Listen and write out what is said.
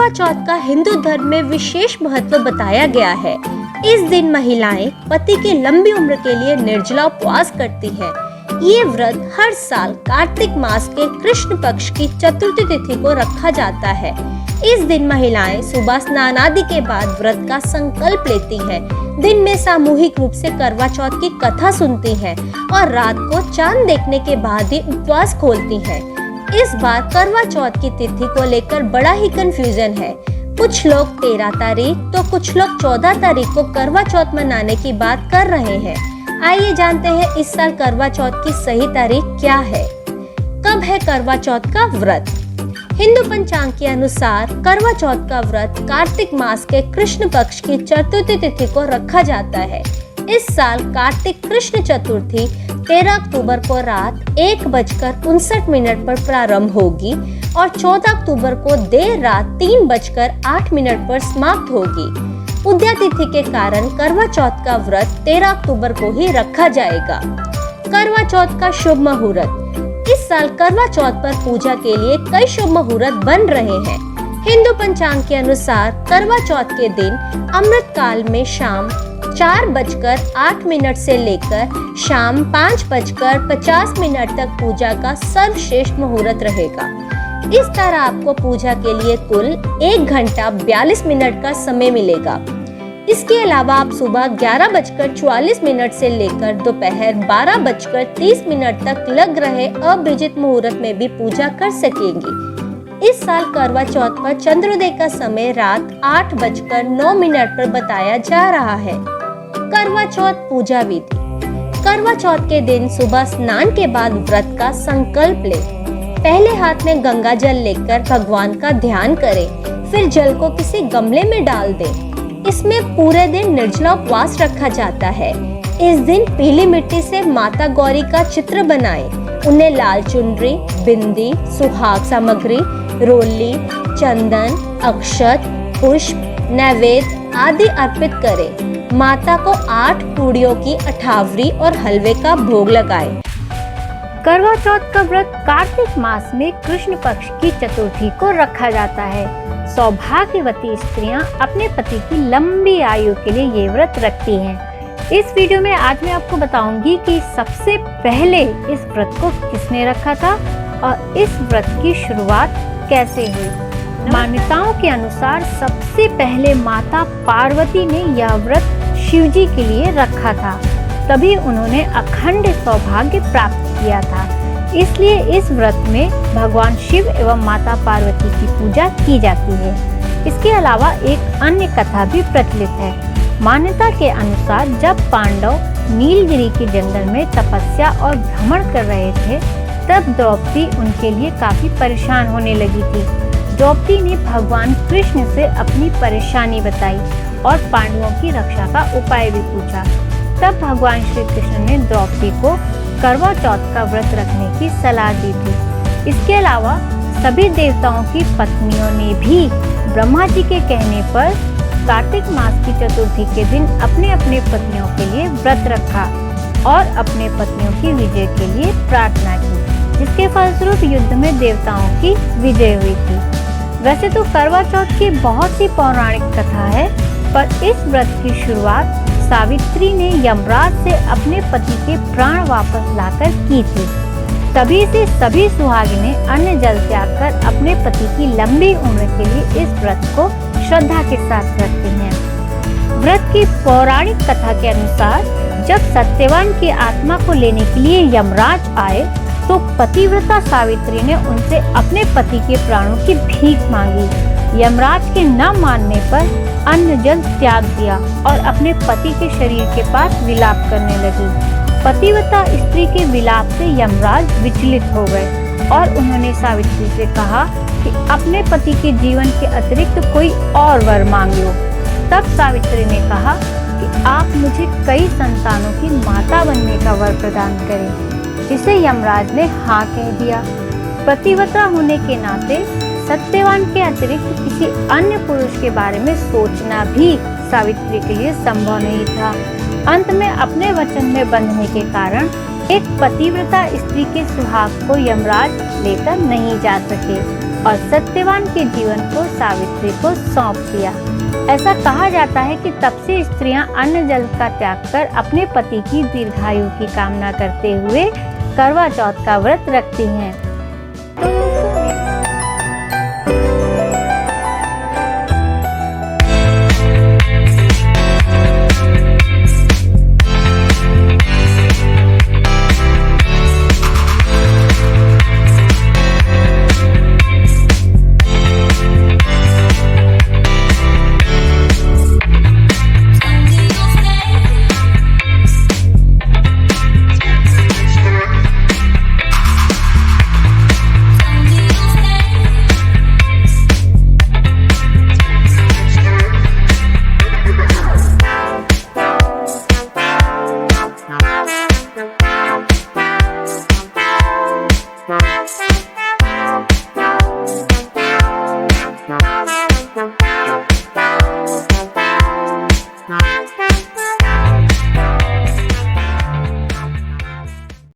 चौथ का हिंदू धर्म में विशेष महत्व बताया गया है। इस दिन महिलाएं पति की लंबी उम्र के लिए निर्जला उपवास करती हैं। ये व्रत हर साल कार्तिक मास के कृष्ण पक्ष की चतुर्थी तिथि को रखा जाता है। इस दिन महिलाएं सुबह स्नान आदि के बाद व्रत का संकल्प लेती हैं। दिन में सामूहिक रूप से करवा चौथ की कथा सुनती हैं और रात को चांद देखने के बाद ही उपवास खोलती हैं। इस बार करवा चौथ की तिथि को लेकर बड़ा ही कंफ्यूजन है। कुछ लोग 13 तारीख तो कुछ लोग 14 तारीख को करवा चौथ मनाने की बात कर रहे हैं। आइए जानते हैं इस साल करवा चौथ की सही तारीख क्या है। कब है करवा चौथ का व्रत? हिंदू पंचांग के अनुसार करवा चौथ का व्रत कार्तिक मास के कृष्ण पक्ष की चतुर्थी तिथि को रखा जाता है। इस साल कार्तिक कृष्ण चतुर्थी 13 अक्टूबर को रात 1:59 पर प्रारंभ होगी और 14 अक्टूबर को देर रात 3:08 पर समाप्त होगी। उदया तिथि के कारण करवा चौथ का व्रत 13 अक्टूबर को ही रखा जाएगा। करवा चौथ का शुभ मुहूर्त। इस साल करवा चौथ पर पूजा के लिए कई शुभ मुहूर्त बन रहे हैं। हिंदू पंचांग के अनुसार करवा चौथ के दिन अमृत काल में शाम 4:08 से लेकर शाम 5:50 तक पूजा का सर्वश्रेष्ठ मुहूर्त रहेगा। इस तरह आपको पूजा के लिए कुल 1 घंटा 42 मिनट का समय मिलेगा। इसके अलावा आप सुबह 11:44 से लेकर दोपहर 12:30 तक लग रहे अभिजित मुहूर्त में भी पूजा कर सकेंगी। इस साल करवा चौथ पर चंद्रोदय का समय रात 8:09 पर बताया जा रहा है। करवा चौथ पूजा विधि। करवा चौथ के दिन सुबह स्नान के बाद व्रत का संकल्प ले। पहले हाथ में गंगा जल लेकर भगवान का ध्यान करें, फिर जल को किसी गमले में डाल दें। इसमें पूरे दिन निर्जला उपवास रखा जाता है। इस दिन पीली मिट्टी से माता गौरी का चित्र बनाएं। उन्हें लाल चुनरी, बिंदी, सुहाग सामग्री, रोली, चंदन, अक्षत, पुष्प, नैवेद्य आदि अर्पित करें। माता को 8 पूड़ियों की अठावरी और हलवे का भोग लगाएं। करवा चौथ का व्रत कार्तिक मास में कृष्ण पक्ष की चतुर्थी को रखा जाता है। सौभाग्यवती स्त्रियां अपने पति की लंबी आयु के लिए ये व्रत रखती हैं। इस वीडियो में आज मैं आपको बताऊंगी कि सबसे पहले इस व्रत को किसने रखा था और इस व्रत की शुरुआत कैसे हुई। मान्यताओं के अनुसार सबसे पहले माता पार्वती ने यह व्रत शिवजी के लिए रखा था, तभी उन्होंने अखंड सौभाग्य प्राप्त किया था। इसलिए इस व्रत में भगवान शिव एवं माता पार्वती की पूजा की जाती है। इसके अलावा एक अन्य कथा भी प्रचलित है। मान्यता के अनुसार जब पांडव नीलगिरी के जंगल में तपस्या और भ्रमण कर रहे थे, तब द्रौपदी उनके लिए काफी परेशान होने लगी थी। द्रौपदी ने भगवान कृष्ण से अपनी परेशानी बताई और पांडवों की रक्षा का उपाय भी पूछा। तब भगवान श्री कृष्ण ने द्रौपदी को करवा चौथ का व्रत रखने की सलाह दी थी। इसके अलावा सभी देवताओं की पत्नियों ने भी ब्रह्मा जी के कहने पर कार्तिक मास की चतुर्थी के दिन अपने अपने पतियों के लिए व्रत रखा और अपने पतियों की विजय के लिए प्रार्थना की, जिसके फलस्वरूप युद्ध में देवताओं की विजय हुई थी। वैसे तो करवा चौथ की बहुत सी पौराणिक कथा है, पर इस व्रत की शुरुआत सावित्री ने यमराज से अपने पति के प्राण वापस लाकर की थी। तभी से सभी सुहागिनें अन्न जल त्याग कर अपने पति की लंबी उम्र के लिए इस व्रत को श्रद्धा के साथ रखती हैं। व्रत की पौराणिक कथा के अनुसार जब सत्यवान की आत्मा को लेने के लिए यमराज आए, तो पतिव्रता सावित्री ने उनसे अपने पति के प्राणों की भीख मांगी। यमराज के न मानने पर अन्न जल त्याग दिया और अपने पति के शरीर के पास विलाप करने लगी। पतिव्रता स्त्री के विलाप से यमराज विचलित हो गए और उन्होंने सावित्री से कहा कि अपने पति के जीवन के अतिरिक्त कोई और वर मांग लो। तब सावित्री ने कहा कि आप मुझे कई संतानों की माता बनने का वर प्रदान करें, जिसे यमराज ने हाँ कह दिया। पतिव्रता होने के नाते सत्यवान के अतिरिक्त किसी अन्य पुरुष के बारे में सोचना भी सावित्री के लिए संभव नहीं था। अंत में अपने वचन में बंधने के कारण एक पतिव्रता स्त्री के सुहाग को यमराज लेकर नहीं जा सके। और सत्यवान के जीवन को सावित्री को सौंप दिया। ऐसा कहा जाता है कि तब से स्त्रियां अन्न जल का त्याग कर अपने पति की दीर्घायु की कामना करते हुए करवा चौथ का व्रत रखती हैं।